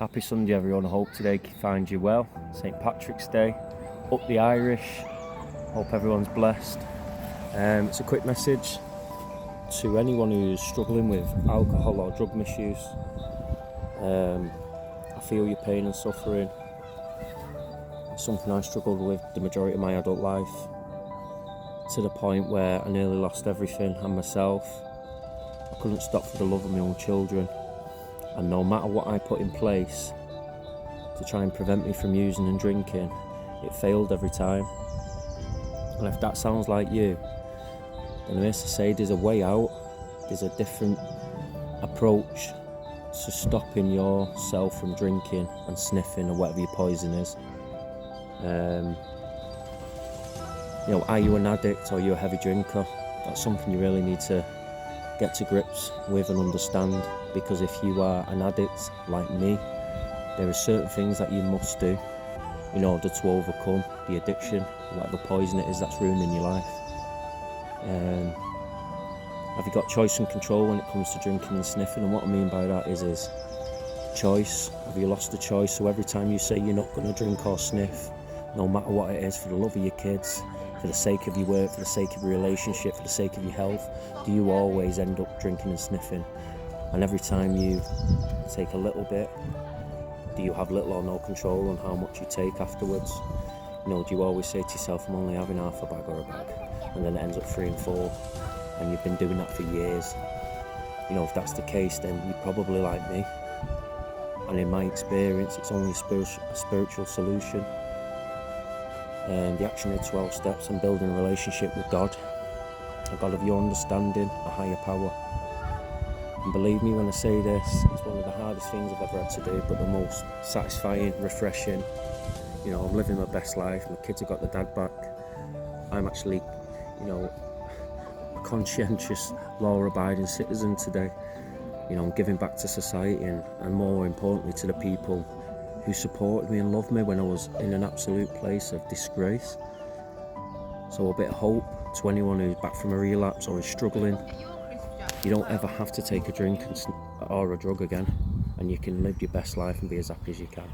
Happy Sunday everyone, I hope today finds you well. St. Patrick's Day, up the Irish, hope everyone's blessed. It's a quick message to anyone who's struggling with alcohol or drug misuse. I feel your pain and suffering. It's something I struggled with the majority of my adult life, to the point where I nearly lost everything and myself. I couldn't stop for the love of my own children. And no matter what I put in place to try and prevent me from using and drinking, it failed every time. And if that sounds like you, then I'm here to say there's a way out. There's a different approach to stopping yourself from drinking and sniffing or whatever your poison is. Are you an addict or are you a heavy drinker? That's something you really need to get to grips with and understand, because if you are an addict like me, there are certain things that you must do in order to overcome the addiction, whatever poison it is that's ruining your life. Have you got choice and control when it comes to drinking and sniffing? And what I mean by that is choice. Have you lost the choice? So every time you say you're not going to drink or sniff, no matter what it is, for the love of your kids, for the sake of your work, for the sake of your relationship, for the sake of your health, do you always end up drinking and sniffing? And every time you take a little bit, do you have little or no control on how much you take afterwards? Do you always say to yourself, I'm only having half a bag or a bag, and then it ends up 3 and 4, and you've been doing that for years? If that's the case, then you're probably like me. And in my experience, it's only a spiritual solution. The action of 12 steps and building a relationship with God, a God of your understanding, a higher power. And believe me when I say this, it's one of the hardest things I've ever had to do, but the most satisfying, refreshing. I'm living my best life. My kids have got their dad back. I'm actually, a conscientious, law-abiding citizen today. I'm giving back to society and more importantly to the people who supported me and loved me when I was in an absolute place of disgrace. So a bit of hope to anyone who's back from a relapse or is struggling. You don't ever have to take a drink or a drug again, and you can live your best life and be as happy as you can.